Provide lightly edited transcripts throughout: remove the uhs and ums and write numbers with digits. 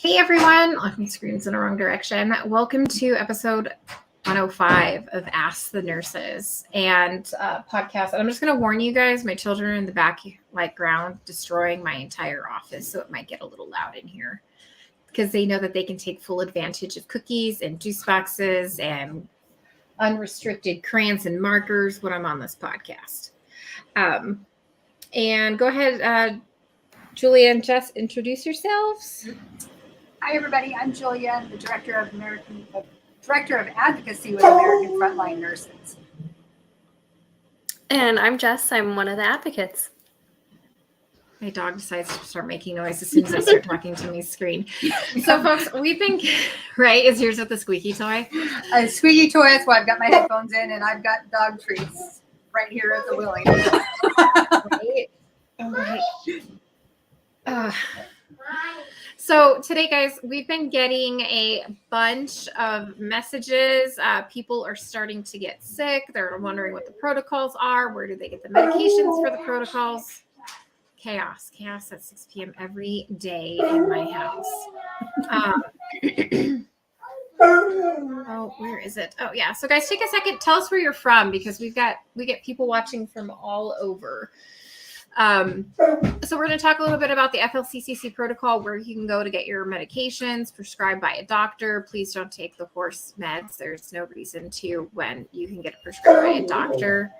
Hey everyone, my screen's in the wrong direction. Welcome to episode 105 of Ask the Nurses and podcast. And I'm just going to warn you guys, my children are in the background destroying my entire office, so it might get a little loud in here because they know that they can take full advantage of cookies and juice boxes and unrestricted crayons and markers when I'm on this podcast. And go ahead, Julia and Jess, introduce yourselves. Hi, everybody. I'm Julia. I'm the Director of Advocacy with American Frontline Nurses. And I'm Jess. I'm one of the advocates. My dog decides to start making noise as soon as I start talking to my screen. So, folks, we've been, right? Is yours with the squeaky toy? A squeaky toy. That's why I've got my headphones in, and I've got dog treats right here at the Willing. Right? All right. So today, guys, we've been getting a bunch of messages. People are starting to get sick. They're wondering what the protocols are. Where do they get the medications for the protocols? Chaos at 6 p.m. every day in my house. Oh, where is it? Oh, yeah. So, guys, take a second. Tell us where you're from because we get people watching from all over. So we're going to talk a little bit about the FLCCC protocol, where you can go to get your medications prescribed by a doctor. Please don't take the horse meds. There's no reason to when you can get it prescribed by a doctor.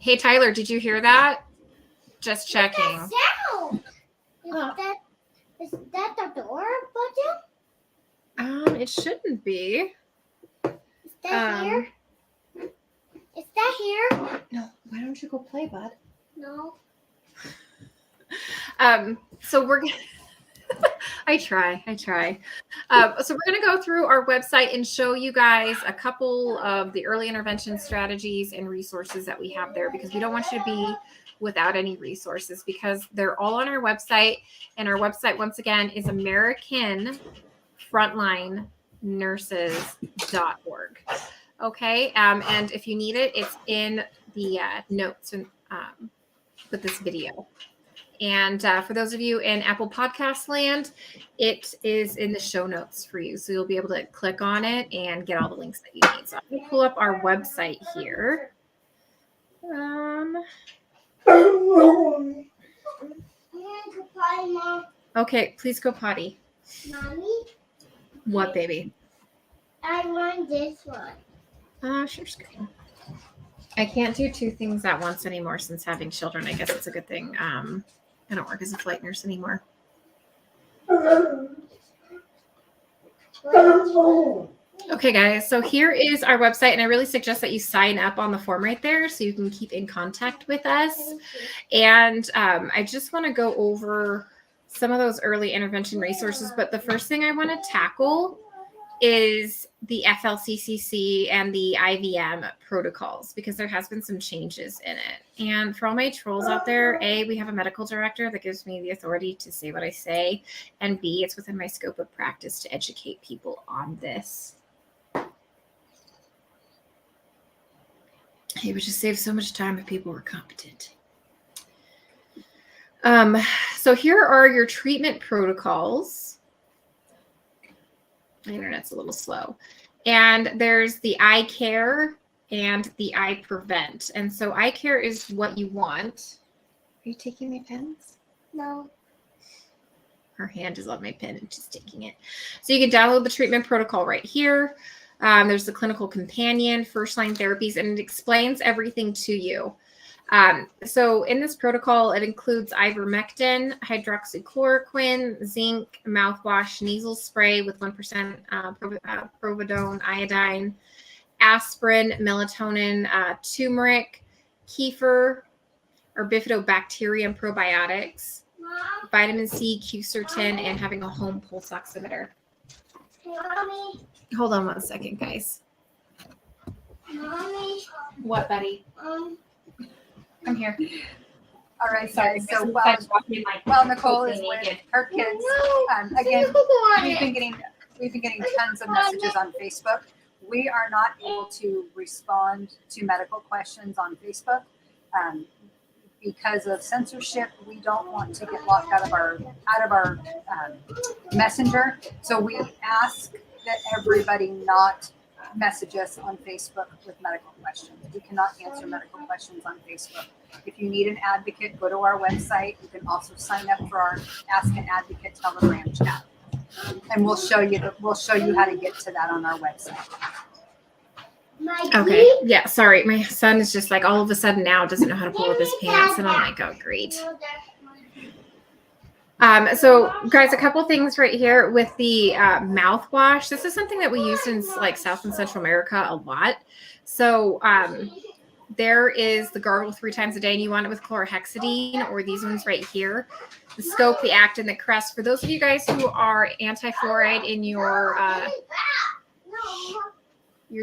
Hey, Tyler, did you hear that? Just checking. Is that the door button? It shouldn't be. Is that here? Is that here? No, why don't you go play, bud? No. So we're gonna I try. So we're going to go through our website and show you guys a couple of the early intervention strategies and resources that we have there, because we don't want you to be without any resources, because they're all on our website. And our website, once again, is American Frontline Nurses.org. Okay. And if you need it, it's in the notes and with this video. And for those of you in Apple Podcast land, it is in the show notes for you. So you'll be able to click on it and get all the links that you need. So I'm going to pull up our website here. Okay, please go potty. Mommy? What, baby? I want this one. Sure, screen. I can't do two things at once anymore since having children. I guess it's a good thing. I don't work as a flight nurse anymore. Okay, guys, so here is our website, and I really suggest that you sign up on the form right there so you can keep in contact with us. And I just want to go over some of those early intervention resources, but the first thing I want to tackle is the FLCCC and the IVM protocols, because there has been some changes in it. And for all my trolls out there, A, we have a medical director that gives me the authority to say what I say, and B, it's within my scope of practice to educate people on this. It would just save so much time if people were competent. So here are your treatment protocols. My internet's a little slow. And there's the eye care and the eye prevent. And so eye care is what you want. Are you taking my pens? No. Her hand is on my pen and she's taking it. So you can download the treatment protocol right here. There's the clinical companion, first line therapies, and it explains everything to you. So in this protocol, it includes ivermectin, hydroxychloroquine, zinc, mouthwash, nasal spray with 1% providone, iodine, aspirin, melatonin, turmeric, kefir, or bifidobacterium probiotics, vitamin C, quercetin, and having a home pulse oximeter. Mommy. Hold on 1 second, guys. Mommy. What, buddy? I'm here. All right, guys. So while Nicole is with her kids, again, we've been getting tons of messages on Facebook. We are not able to respond to medical questions on Facebook. because of censorship, we don't want to get locked out of our messenger. So we ask that everybody not message us on Facebook with medical questions. We cannot answer medical questions on Facebook. If you need an advocate, go to our website. You can also sign up for our Ask an Advocate Telegram chat, and we'll show you how to get to that on our website. Okay. Yeah. Sorry. My son is just like all of a sudden now doesn't know how to pull up his pants. And I'm like, oh, great. So guys, a couple things right here with the mouthwash. This is something that we use in like South and Central America a lot. So there is the gargle 3 times a day, and you want it with chlorhexidine, or these ones right here, the Scope, the Act, and the Crest. For those of you guys who are anti-fluoride in your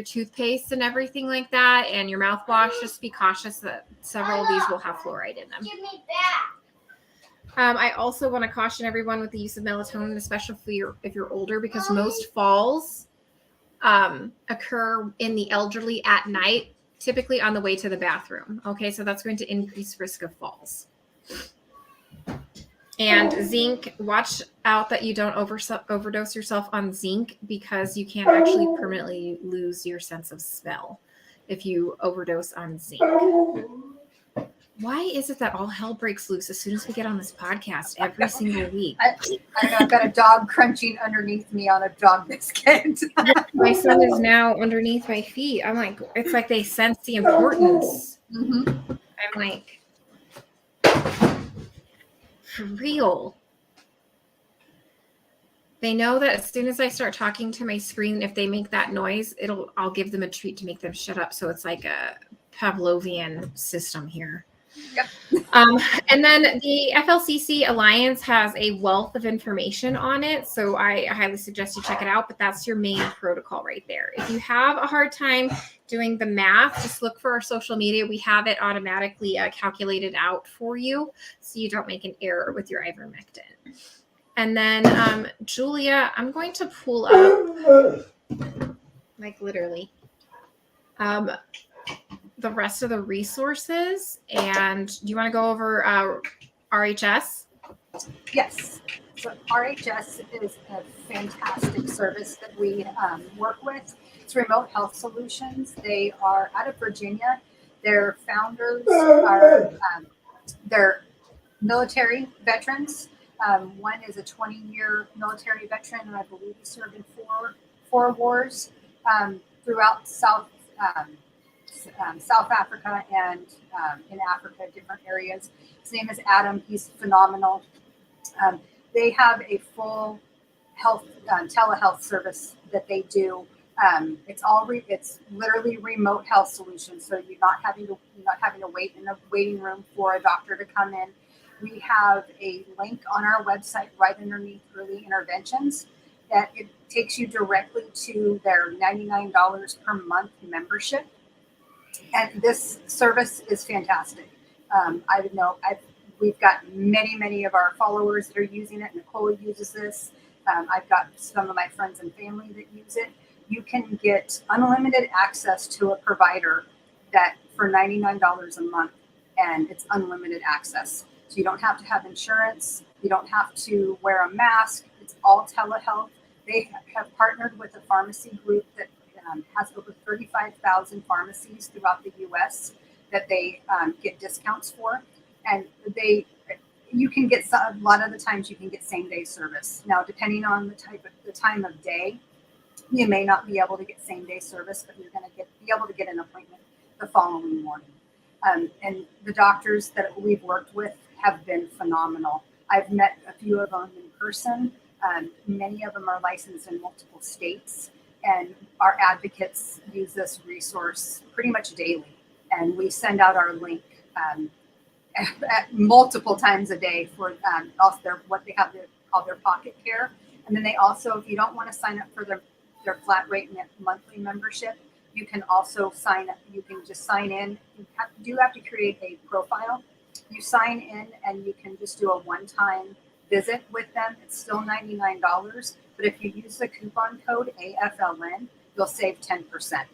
toothpaste and everything like that, and your mouthwash, just be cautious that several of these will have fluoride in them. Give me back. I also want to caution everyone with the use of melatonin, especially if you're older, because most falls occur in the elderly at night, typically on the way to the bathroom. Okay, so that's going to increase risk of falls. And zinc, watch out that you don't overdose yourself on zinc, because you can actually permanently lose your sense of smell if you overdose on zinc. Why is it that all hell breaks loose as soon as we get on this podcast every single week? I don't know. I've got a dog crunching underneath me on a dog biscuit. My son is now underneath my feet. I'm like, it's like they sense the importance. Mm-hmm. I'm like, for real. They know that as soon as I start talking to my screen, if they make that noise, I'll give them a treat to make them shut up. So it's like a Pavlovian system here. Yep. And then the FLCCC Alliance has a wealth of information on it, so I highly suggest you check it out, but that's your main protocol right there. If you have a hard time doing the math, just look for our social media. We have it automatically calculated out for you, so you don't make an error with your ivermectin. And then, Julia, I'm going to pull up, like literally, the rest of the resources. And do you want to go over RHS? Yes. So RHS is a fantastic service that we work with. It's Remote Health Solutions. They are out of Virginia. Their founders are they're military veterans. One is a 20-year military veteran, and I believe he served in four wars throughout South Africa and in Africa, different areas. His name is Adam. He's phenomenal. They have a full health telehealth service that they do. It's literally remote health solutions. So you're not having to wait in a waiting room for a doctor to come in. We have a link on our website right underneath early interventions that it takes you directly to their $99 per month membership. And this service is fantastic. We've got many of our followers that are using it. Nicole uses this. I've got some of my friends and family that use it. You can get unlimited access to a provider that for $99 a month, and it's unlimited access. So you don't have to have insurance. You don't have to wear a mask. It's all telehealth. They have partnered with a pharmacy group that has over 35,000 pharmacies throughout the U.S. that they get discounts for, and you can get a lot of the times you can get same day service. Now, depending on the time of day, you may not be able to get same day service, but you're going to be able to get an appointment the following morning. And the doctors that we've worked with have been phenomenal. I've met a few of them in person. Many of them are licensed in multiple states. And our advocates use this resource pretty much daily. And we send out our link at multiple times a day for also what they have called their pocket care. And then they also, if you don't want to sign up for their flat rate monthly membership, you can also sign up. You can just sign in. You have to create a profile. You sign in and you can just do a one-time visit with them. It's still $99. But if you use the coupon code AFLN, you'll save 10%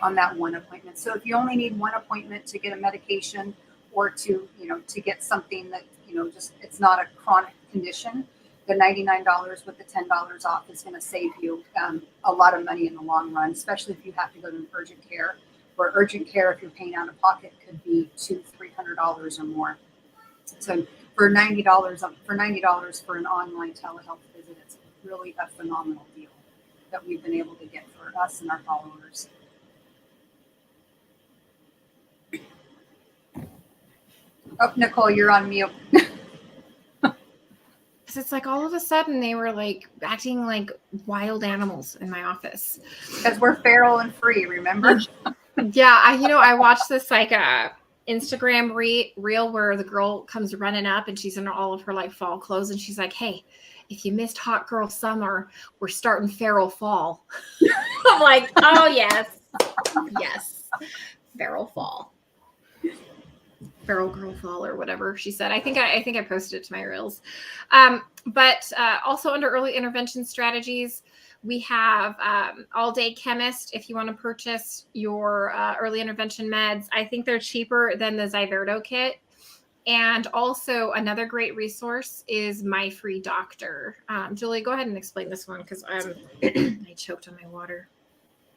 on that one appointment. So if you only need one appointment to get a medication or to, to get something that, just it's not a chronic condition, the $99 with the $10 off is going to save you a lot of money in the long run, especially if you have to go to urgent care. Where urgent care, if you're paying out of pocket, could be $200-300 or more. So for $90 for an online telehealth visit, it's really a phenomenal deal that we've been able to get for us and our followers. Oh, Nicole, you're on mute. It's like all of a sudden they were like acting like wild animals in my office. Because we're feral and free, remember? Yeah, I watched this like Instagram reel where the girl comes running up and she's in all of her like fall clothes and she's like, "Hey, if you missed hot girl summer, we're starting feral fall." I'm like, "Oh yes, feral fall, feral girl fall," or whatever she said. I think I posted it to my reels. But also under early intervention strategies, we have all day chemist if you want to purchase your early intervention meds. I think they're cheaper than the Zyverdo kit. And also another great resource is My Free Doctor. Julie, go ahead and explain this one because I choked on my water.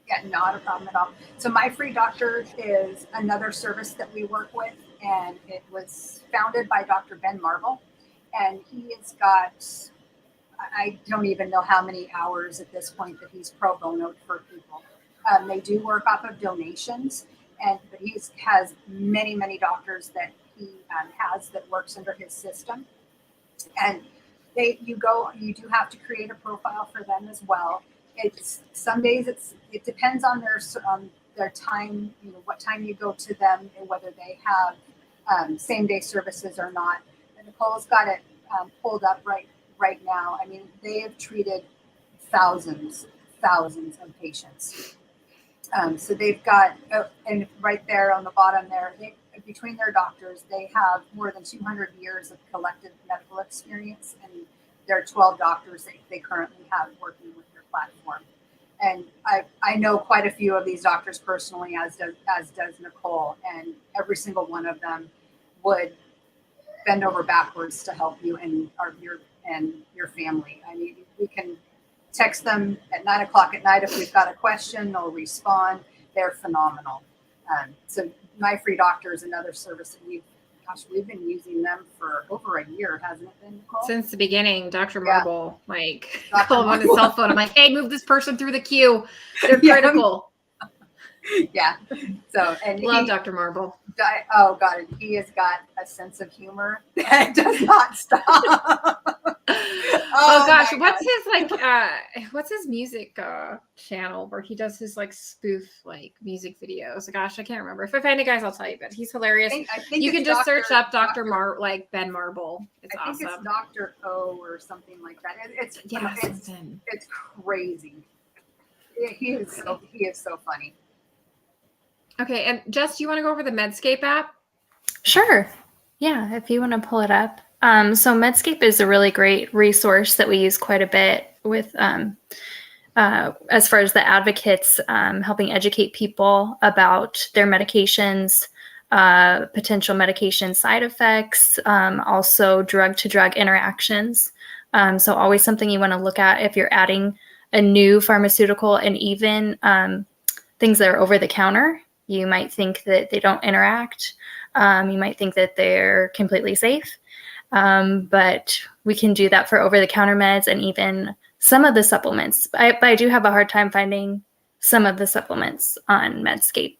Yeah, not a problem at all. So My Free Doctor is another service that we work with, and it was founded by Dr. Ben Marble. And he has got, I don't even know how many hours at this point that he's pro bono for people. They do work off of donations, but he has many doctors that he has that works under his system. And you do have to create a profile for them as well. Some days it depends on their time, what time you go to them and whether they have same day services or not. And Nicole's got it pulled up right now. I mean, they have treated thousands of patients. So they've got, and right there on the bottom there, between their doctors, they have more than 200 years of collective medical experience, and there are 12 doctors that they currently have working with their platform. And I know quite a few of these doctors personally, as does Nicole, and every single one of them would bend over backwards to help you and your family. I mean, we can text them at 9:00 at night if we've got a question. They'll respond. They're phenomenal. So My Free Doctor is another service that we've been using them for over a year, hasn't it been, Nicole? Since the beginning, Dr. Marble, call him on his cell phone. I'm like, "Hey, move this person through the queue. They're critical." Yeah. So, and love Dr. Marble. Oh God, he has got a sense of humor that does not stop. Oh gosh, what's his music channel where he does his spoof music videos? Gosh, I can't remember. If I find it, guys, I'll tell you. But he's hilarious. I think you can just search up Dr. Ben Marble. It's awesome. I think it's Dr. O or something like that. It's crazy. He is so funny. Okay, and Jess, do you want to go over the Medscape app? Sure. Yeah, if you want to pull it up. So Medscape is a really great resource that we use quite a bit with as far as the advocates helping educate people about their medications, potential medication side effects, also drug-to-drug interactions. So always something you want to look at if you're adding a new pharmaceutical, and even things that are over the counter. You might think that they don't interact. You might think that they're completely safe. But we can do that for over-the-counter meds and even some of the supplements. But I do have a hard time finding some of the supplements on Medscape.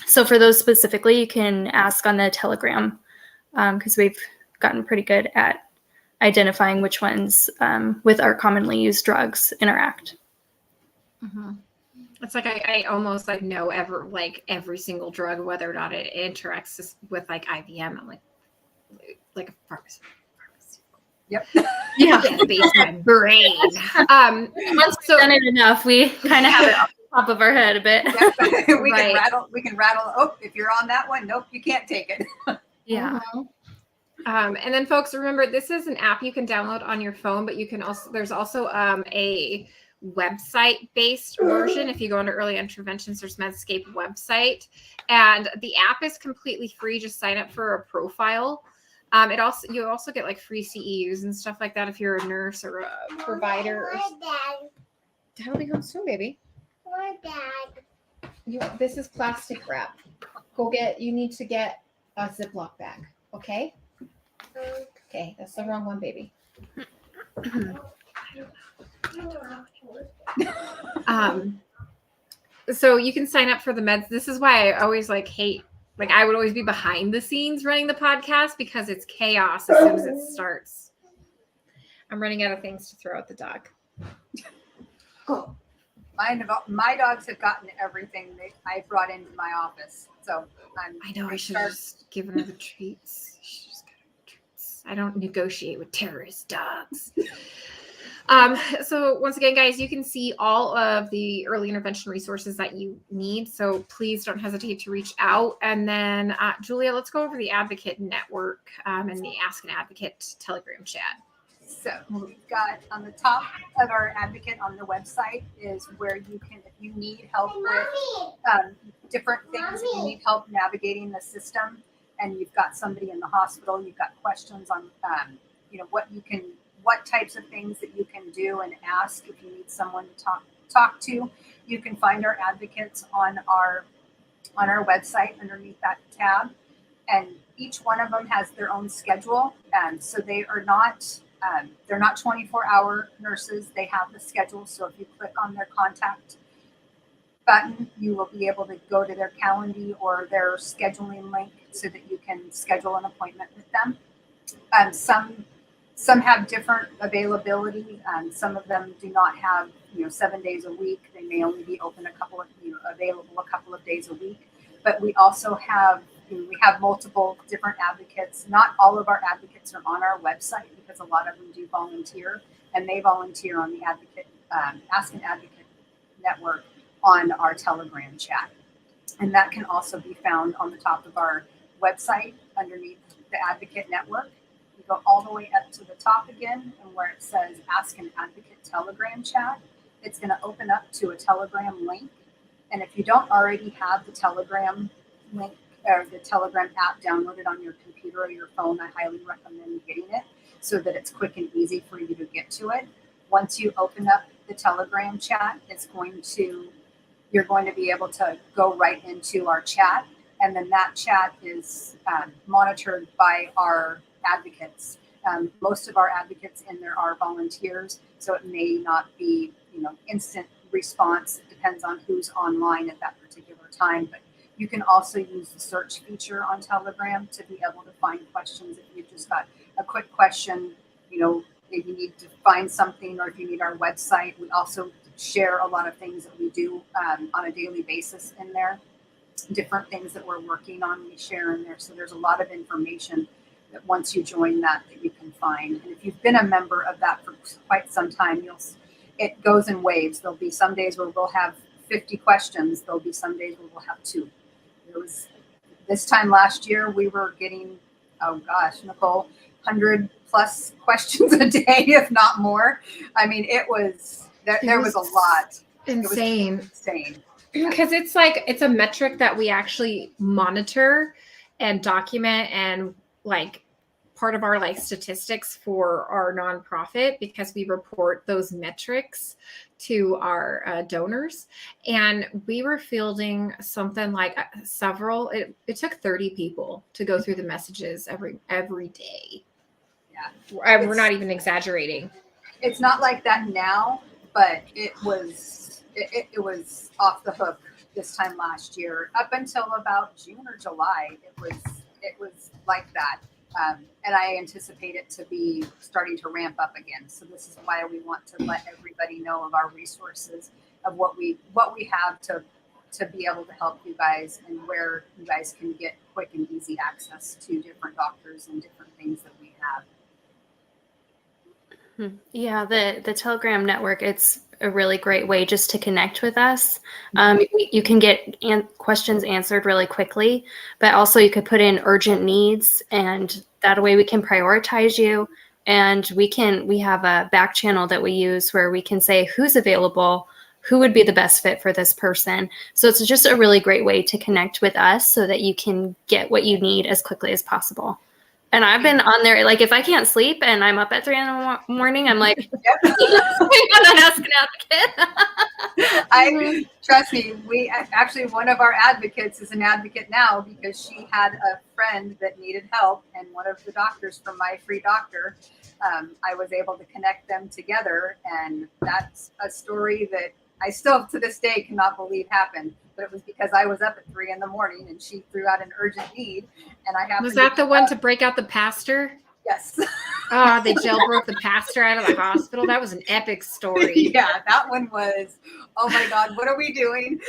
So for those specifically, you can ask on the Telegram because we've gotten pretty good at identifying which ones with our commonly used drugs interact. Mm-hmm. It's I almost know every single drug, whether or not it interacts with IBM. I'm like a pharmacy. Yep. Yeah. Base my brain. Once we've done it enough, we kind of have it off the top of our head a bit. Yep. We can rattle. Oh, if you're on that one, nope, you can't take it. Yeah. And then folks, remember, this is an app you can download on your phone, but you can there's also a website-based version. If you go into early interventions, there's Medscape website, and the app is completely free. Just sign up for a profile. You also get like free CEUs and stuff like that if you're a nurse or a provider. Dad will be home soon, baby. This is plastic wrap. You need to get a Ziploc bag, okay? Okay, that's the wrong one, baby. So you can sign up for the meds. This is why I always hate, I would always be behind the scenes running the podcast because it's chaos as soon as it starts. I'm running out of things to throw at the dog. Cool. My dogs have gotten everything I brought into my office. So I know I should have just given her the treats. I don't negotiate with terrorist dogs. So once again, guys, you can see all of the early intervention resources that you need. So please don't hesitate to reach out. And then, Julia, let's go over the Advocate Network and the Ask an Advocate Telegram chat. So we've got on the top of our Advocate on the website is where you can, if you need help with different things, if you need help navigating the system, and you've got somebody in the hospital, you've got questions on, what types of things that you can do and ask if you need someone to talk to. You can find our advocates on our website underneath that tab, and each one of them has their own schedule, and so they are not they're not 24-hour nurses. They have the schedule, so if you click on their contact button, you will be able to go to their calendar or their scheduling link so that you can schedule an appointment with them. Some have different availability. Some of them do not have 7 days a week. They may only be open available a couple of days a week. But we also have multiple different advocates. Not all of our advocates are on our website because a lot of them do volunteer, and they volunteer on the Ask an Advocate Network on our Telegram chat. And that can also be found on the top of our website underneath the Advocate Network. You go all the way up to the top again, and where it says Ask an Advocate Telegram chat, it's going to open up to a Telegram link. And if you don't already have the Telegram link or the Telegram app downloaded on your computer or your phone, I highly recommend getting it so that it's quick and easy for you to get to it. Once you open up the Telegram chat, you're going to be able to go right into our chat, and then that chat is monitored by our advocates. Most of our advocates in there are volunteers, so it may not be instant response. It depends on who's online at that particular time, but you can also use the search feature on Telegram to be able to find questions. If you've just got a quick question, if you need to find something, or if you need our website, we also share a lot of things that we do on a daily basis in there. Different things that we're working on, we share in there. So there's a lot of information that once you join that you can find. And if you've been a member of that for quite some time, it goes in waves. There'll be some days where we'll have 50 questions. There'll be some days where we'll have 2. This time last year, we were getting, Nicole, 100 plus questions a day, if not more. I mean, there was a lot. Insane. It was insane. Because it's a metric that we actually monitor and document, and part of our like for our nonprofit, because we report those metrics to our donors. And we were fielding something like several, it took 30 people to go through the messages every day. Yeah. We're not even exaggerating. It's not like that now, but it was off the hook this time last year. Up until about June or July, it was like that. And I anticipate it to be starting to ramp up again. So this is why we want to let everybody know of our resources, of what we have to be able to help you guys, and where you guys can get quick and easy access to different doctors and different things that we have. Yeah, the Telegram network, it's a really great way just to connect with us. You can get questions answered really quickly, but also you could put in urgent needs, and that way we can prioritize you and we have a back channel that we use where we can say who's available, who would be the best fit for this person. So it's just a really great way to connect with us so that you can get what you need as quickly as possible. And I've been on there, like if I can't sleep and I'm up at 3 a.m, I'm like, I'm Ask an Advocate. Trust me, one of our advocates is an advocate now because she had a friend that needed help, and one of the doctors from My Free Doctor, I was able to connect them together, and that's a story that I still to this day cannot believe happened. But it was because I was up at 3 a.m, and she threw out an urgent need, and I happened. Was that the one to break out the pastor? Yes. Oh, they jailbroke the pastor out of the hospital. That was an epic story. Yeah, that one was. Oh my God, what are we doing?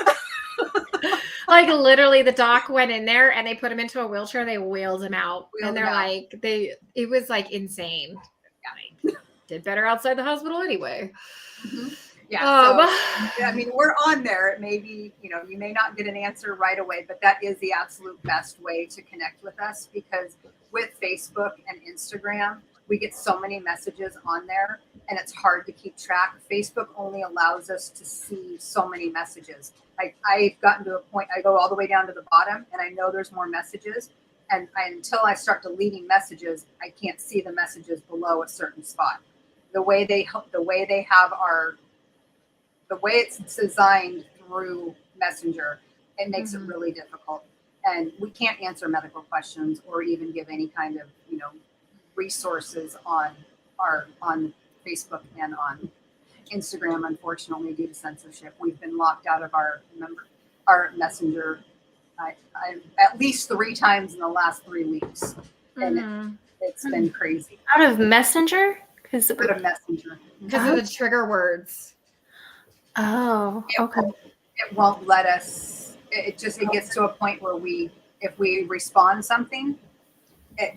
Like literally, the doc went in there and they put him into a wheelchair. And they wheeled him out, and they're like, it was like insane. Yeah, did better outside the hospital anyway. Mm-hmm. Yeah, I mean, we're on there. It may be, you may not get an answer right away, but that is the absolute best way to connect with us, because with Facebook and Instagram, we get so many messages on there and it's hard to keep track. Facebook only allows us to see so many messages. I've gotten to a point, I go all the way down to the bottom and I know there's more messages. And until I start deleting messages, I can't see the messages below a certain spot. The way it's designed through Messenger, it makes it really difficult. And we can't answer medical questions or even give any kind of, resources on Facebook and on Instagram, unfortunately, due to censorship. We've been locked out of our Messenger at least 3 times in the last 3 weeks. And it's been crazy. Out of Messenger? Out of Messenger. Because of the trigger words. Oh, okay. It won't let us. It gets to a point where if we respond something, I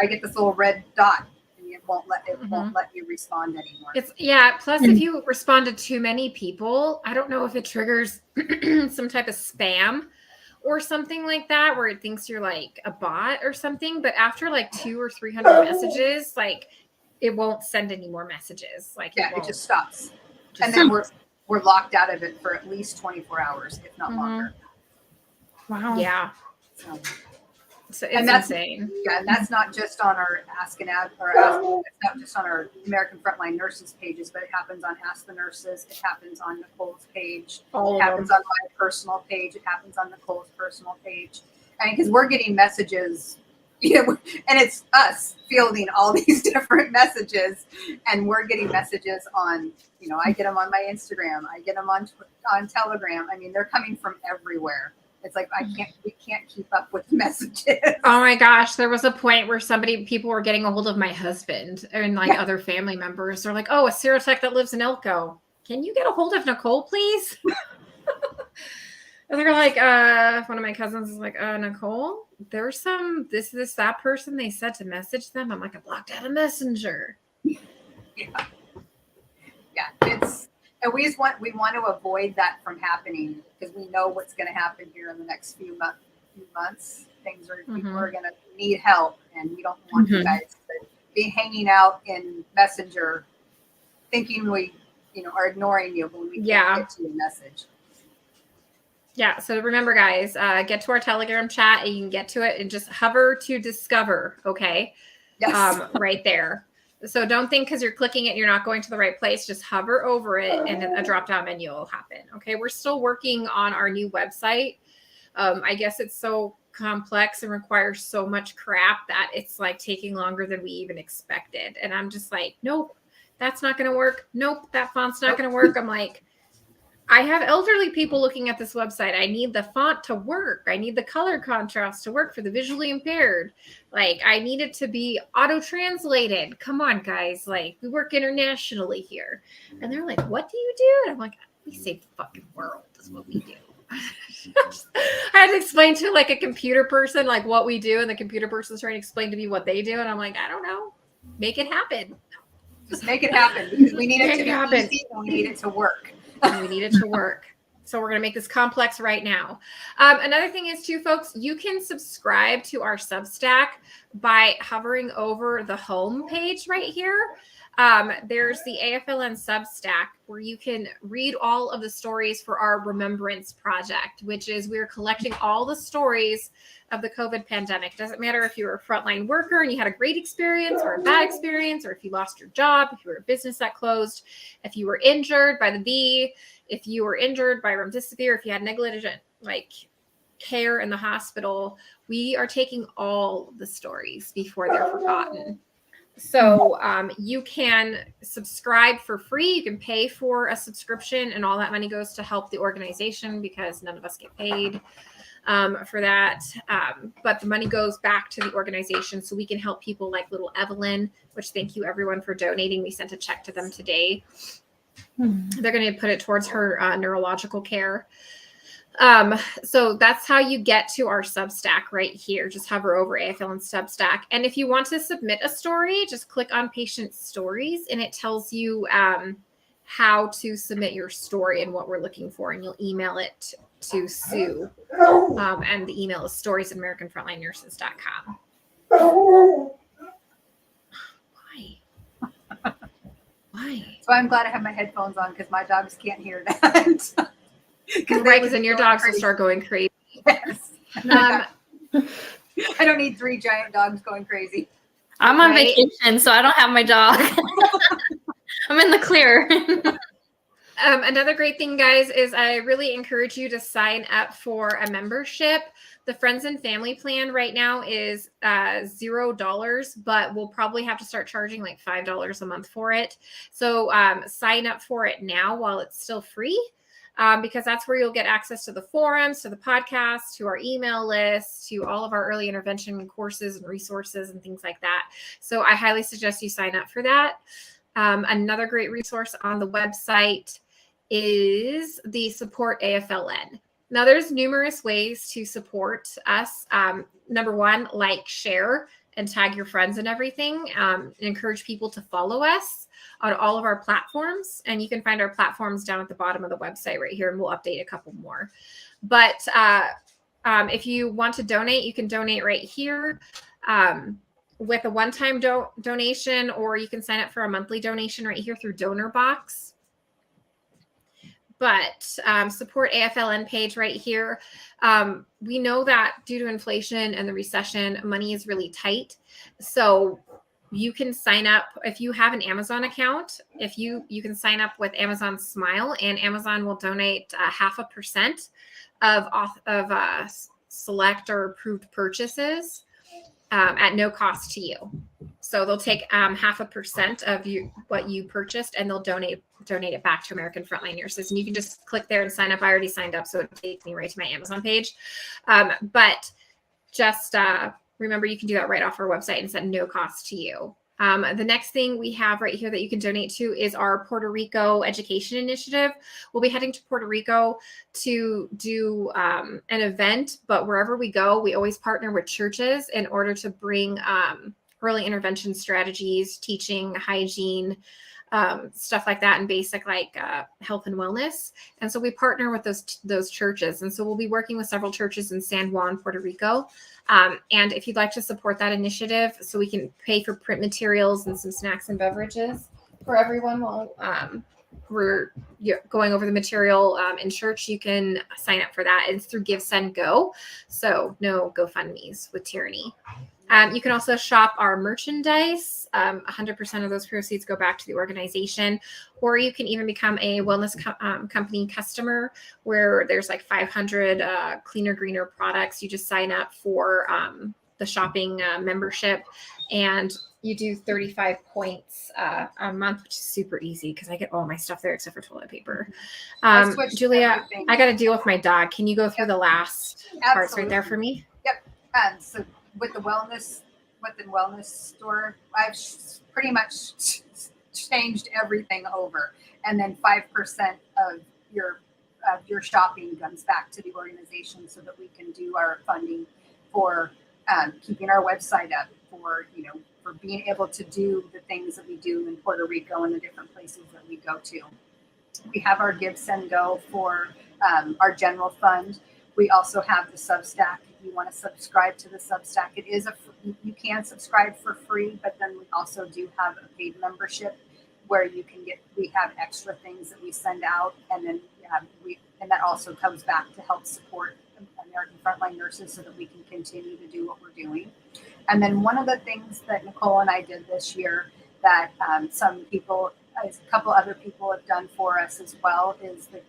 get this little red dot, and it won't let you respond anymore. Plus if you respond to too many people, I don't know if it triggers some type of spam or something like that, where it thinks you're like a bot or something. But after like 200 or 300 messages, like it won't send any more messages. Like it just stops. And then we're locked out of it for at least 24 hours, if not longer. Wow. Yeah. So it's insane. Yeah, and that's not just on our Ask an Ad, it's not just on our American Frontline Nurses pages, but it happens on Ask the Nurses. It happens on Nicole's page. It happens on my personal page. It happens on Nicole's personal page. I mean, because we're getting messages, and it's us fielding all these different messages, and we're getting messages on, I get them on my Instagram. I get them on Telegram. I mean, they're coming from everywhere. It's like we can't keep up with messages. Oh my gosh, there was a point where people were getting a hold of my husband and other family members. They're like, "Oh, a serotech that lives in Elko. Can you get a hold of Nicole, please?" And they're like, one of my cousins is like, Nicole, there's that person they said to message them. I'm like, I blocked out a Messenger. Yeah, and we want to avoid that from happening, because we know what's going to happen here in the next few months. People are going to need help, and we don't want you guys to be hanging out in Messenger thinking we are ignoring you when we can't get to your message. Yeah. So remember, guys, get to our Telegram chat, and you can get to it and just hover to discover. Okay. Yes. Right there. So don't think because you're clicking it, you're not going to the right place. Just hover over it and a drop-down menu will happen. Okay. We're still working on our new website. I guess it's so complex and requires so much crap that it's like taking longer than we even expected. And I'm just like, nope, that's not going to work. Nope, that font's not going to work. I'm like, I have elderly people looking at this website. I need the font to work. I need the color contrast to work for the visually impaired. Like, I need it to be auto-translated. Come on, guys. Like, we work internationally here. And they're like, what do you do? And I'm like, we save the fucking world is what we do. I had to explain to like a computer person like what we do, and the computer person's trying to explain to me what they do. And I'm like, I don't know. Make it happen. Just make it happen, because we need it to be easy, and we need it to work. And we need it to work. So we're going to make this complex right now. Another thing is too, folks, you can subscribe to our Substack by hovering over the home page right here. There's the AFLN Substack where you can read all of the stories for our Remembrance Project, which is we're collecting all the stories of the COVID pandemic. It doesn't matter if you were a frontline worker and you had a great experience or a bad experience, or if you lost your job, if you were a business that closed, if you were injured by the bee, if you were injured by remdesivir, if you had negligent care in the hospital, we are taking all the stories before they're forgotten. So you can subscribe for free. You can pay for a subscription, and all that money goes to help the organization because none of us get paid for that. But the money goes back to the organization so we can help people like little Evelyn, which thank you everyone for donating. We sent a check to them today. They're going to put it towards her neurological care. So that's how you get to our Substack right here. Just hover over AFLN Substack. And if you want to submit a story, just click on patient stories and it tells you how to submit your story and what we're looking for. And you'll email it to Sue. And the email is stories@AmericanFrontlineNurses.com. Why? So I'm glad I have my headphones on because my dogs can't hear that. Right, because then your dogs will start going crazy. Yes. I don't need 3 giant dogs going crazy. I'm on vacation, so I don't have my dog. I'm in the clear. Another great thing, guys, is I really encourage you to sign up for a membership. The Friends and Family plan right now is $0, but we'll probably have to start charging like $5 a month for it. So sign up for it now while it's still free, because that's where you'll get access to the forums, to the podcast, to our email list, to all of our early intervention courses and resources and things like that. So I highly suggest you sign up for that. Another great resource on the website is the Support AFLN. Now, there's numerous ways to support us. Number one, like, share, and tag your friends and everything. Encourage people to follow us on all of our platforms. And you can find our platforms down at the bottom of the website right here, and we'll update a couple more. But if you want to donate, you can donate right here with a one-time donation, or you can sign up for a monthly donation right here through Donor Box. But support AFLN page right here. We know that due to inflation and the recession, money is really tight. So you can sign up if you have an Amazon account. If you can sign up with Amazon Smile, and Amazon will donate 0.5% of select or approved purchases at no cost to you. So they'll take 0.5% of what you purchased, and they'll donate it back to American Frontline Nurses. And you can just click there and sign up. I already signed up, so it takes me right to my Amazon page. But just remember, you can do that right off our website, and it's at no cost to you. The next thing we have right here that you can donate to is our Puerto Rico Education Initiative. We'll be heading to Puerto Rico to do an event, but wherever we go, we always partner with churches in order to bring early intervention strategies, teaching, hygiene, stuff like that, and basic like health and wellness. And so we partner with those churches. And so we'll be working with several churches in San Juan, Puerto Rico. And if you'd like to support that initiative, so we can pay for print materials and some snacks and beverages for everyone while we're going over the material in church, you can sign up for that. It's through Give, Send, Go. So no GoFundMes with tyranny. You can also shop our merchandise. 100% of those proceeds go back to the organization, or you can even become a wellness company customer where there's like 500 cleaner, greener products. You just sign up for the shopping membership, and you do 35 points a month, which is super easy because I get all my stuff there except for toilet paper. Julia, I got to deal with my dog. Can you go through the last parts right there for me? Yep. So with the wellness store, I've pretty much changed everything over, and then 5% of your shopping comes back to the organization so that we can do our funding for keeping our website up, for being able to do the things that we do in Puerto Rico and the different places that we go to. We have our Give, Send, Go for our general fund. We also have the Substack. If you want to subscribe to the Substack, it is you can subscribe for free, but then we also do have a paid membership where you can we have extra things that we send out, and then and that also comes back to help support American Frontline Nurses so that we can continue to do what we're doing. And then one of the things that Nicole and I did this year that a couple other people have done for us as well is the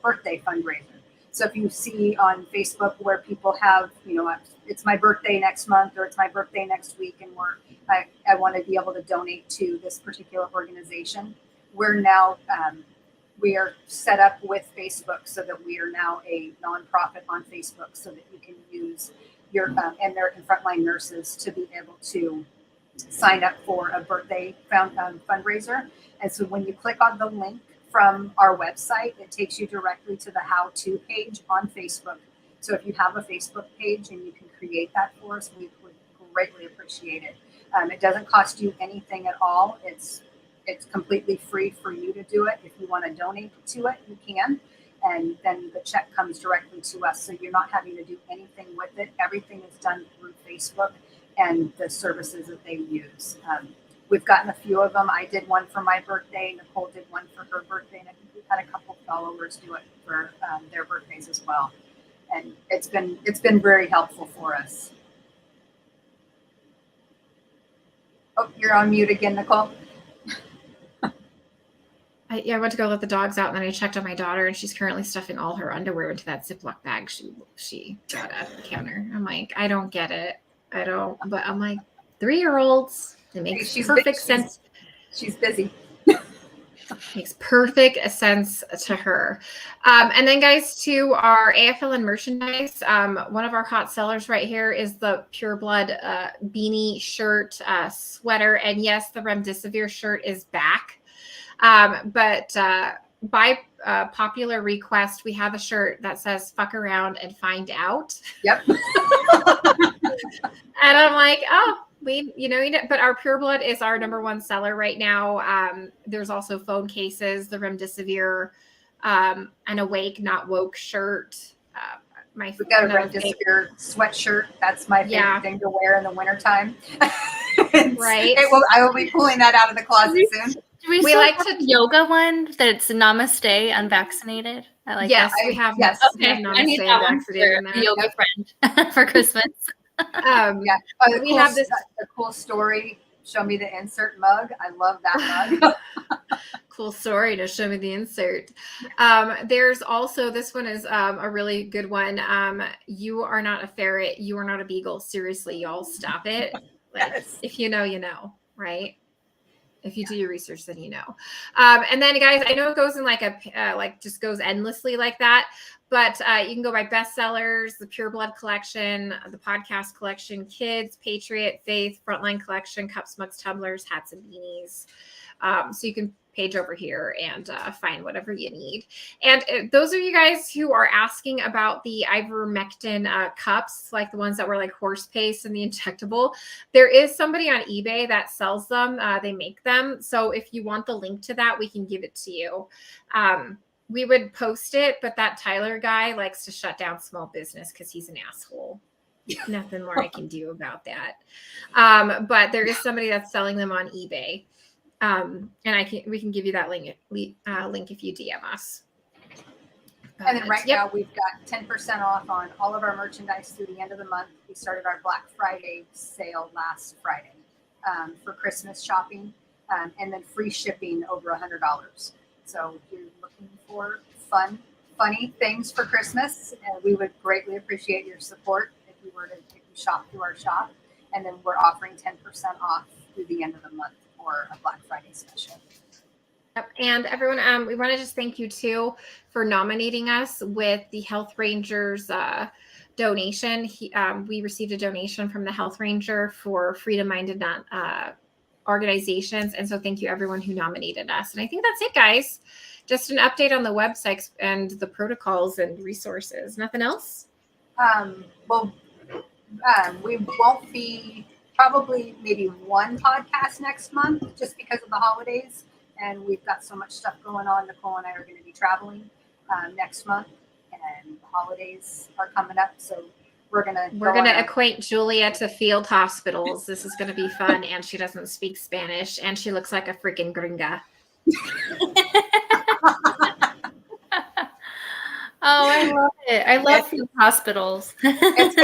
birthday fundraiser. So if you see on Facebook where people have, it's my birthday next month or it's my birthday next week, and I want to be able to donate to this particular organization, we're now we are set up with Facebook so that we are now a nonprofit on Facebook, so that you can use your American Frontline Nurses to be able to sign up for a birthday fundraiser. And so when you click on the link from our website, it takes you directly to the how-to page on Facebook. So if you have a Facebook page and you can create that for us, we would greatly appreciate it. It doesn't cost you anything at all. It's completely free for you to do it. If you want to donate to it, you can. And then the check comes directly to us. So you're not having to do anything with it. Everything is done through Facebook and the services that they use. We've gotten a few of them. I did one for my birthday. Nicole did one for her birthday. And I think we've had a couple followers do it for their birthdays as well. And it's been very helpful for us. Oh, you're on mute again, Nicole. I went to go let the dogs out, and then I checked on my daughter, and she's currently stuffing all her underwear into that Ziploc bag she got at the counter. I'm like, I don't get it. But I'm like, 3-year-olds, it makes perfect sense. She's busy. Makes perfect sense to her. And then, guys, to our AFLN merchandise, one of our hot sellers right here is the Pure Blood beanie, shirt, sweater. And yes, the Remdesivir shirt is back. But by popular request, we have a shirt that says "fuck around and find out." Yep. And I'm like, oh, but our Pure Blood is our #1 seller right now. There's also phone cases, the Remdesivir, an Awake Not Woke shirt. We've got a Remdesivir sweatshirt. That's my favorite thing to wear in the wintertime. Right. I will be pulling that out of the closet soon. Do we like the yoga one that's Namaste Unvaccinated? I like yes, that. We have. Yes. Okay. I need that one for a yoga friend for Christmas. We have a cool story. Show me the insert mug. I love that mug. Cool story to show me the insert. There's also, this one is a really good one. You are not a ferret. You are not a beagle. Seriously, y'all, stop it. Like, yes. If you know, you know, right? If you do your research, then you know. And then, guys, I know it goes in like just goes endlessly like that. But you can go by bestsellers, the Pure Blood collection, the podcast collection, Kids, Patriot, Faith, Frontline collection, cups, mugs, tumblers, hats, and beanies. So you can page over here and find whatever you need. And those of you guys who are asking about the ivermectin cups, like the ones that were like horse paste and the injectable, there is somebody on eBay that sells them. They make them. So if you want the link to that, we can give it to you. We would post it, but that Tyler guy likes to shut down small business because he's an asshole. Nothing more I can do about that. But there is somebody that's selling them on eBay. And we can give you that link if you DM us. And then now we've got 10% off on all of our merchandise through the end of the month. We started our Black Friday sale last Friday for Christmas shopping, and then free shipping over $100. So if you're looking for funny things for Christmas, we would greatly appreciate your support if you shop through our shop. And then we're offering 10% off through the end of the month for a Black Friday special. Yep. And everyone, we want to just thank you too for nominating us with the Health Rangers donation. We received a donation from the Health Ranger for freedom-minded organizations. And so thank you everyone who nominated us. And I think that's it, guys. Just an update on the websites and the protocols and resources. Nothing else? We won't be probably maybe one podcast next month just because of the holidays. And we've got so much stuff going on. Nicole and I are going to be traveling. next month, and the holidays are coming up, so we're gonna acquaint Julia to field hospitals. This is gonna be fun, and she doesn't speak Spanish, and she looks like a freaking gringa. Oh, I love it. I love field hospitals. it's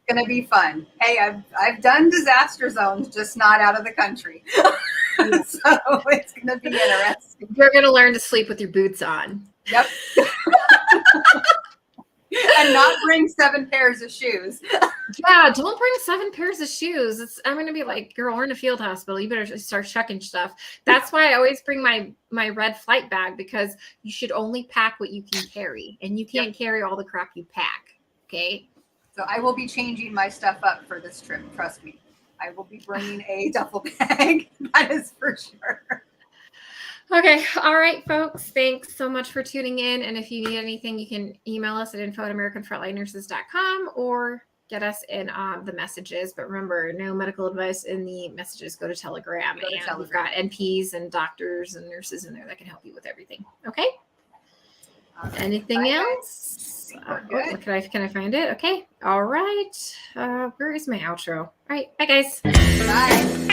gonna be fun. Hey, I've done disaster zones, just not out of the country. So it's gonna be interesting. You're gonna learn to sleep with your boots on. Yep. And not bring 7 pairs of shoes. Yeah, don't bring 7 pairs of shoes. I'm gonna be like, girl, we're in a field hospital. You better start checking stuff. That's why I always bring my red flight bag, because you should only pack what you can carry, and you can't carry all the crap you pack. Okay. So I will be changing my stuff up for this trip. Trust me. I will be bringing a duffel bag. That is for sure. Okay. All right, folks. Thanks so much for tuning in. And if you need anything, you can email us at info@AmericanFrontlineNurses.com or get us in the messages. But remember, no medical advice in the messages. Go to Telegram. We've got NPs and doctors and nurses in there that can help you with everything. Okay. Anything else? Can I find it? Okay. All right. Where is my outro? All right. Bye, guys. Bye.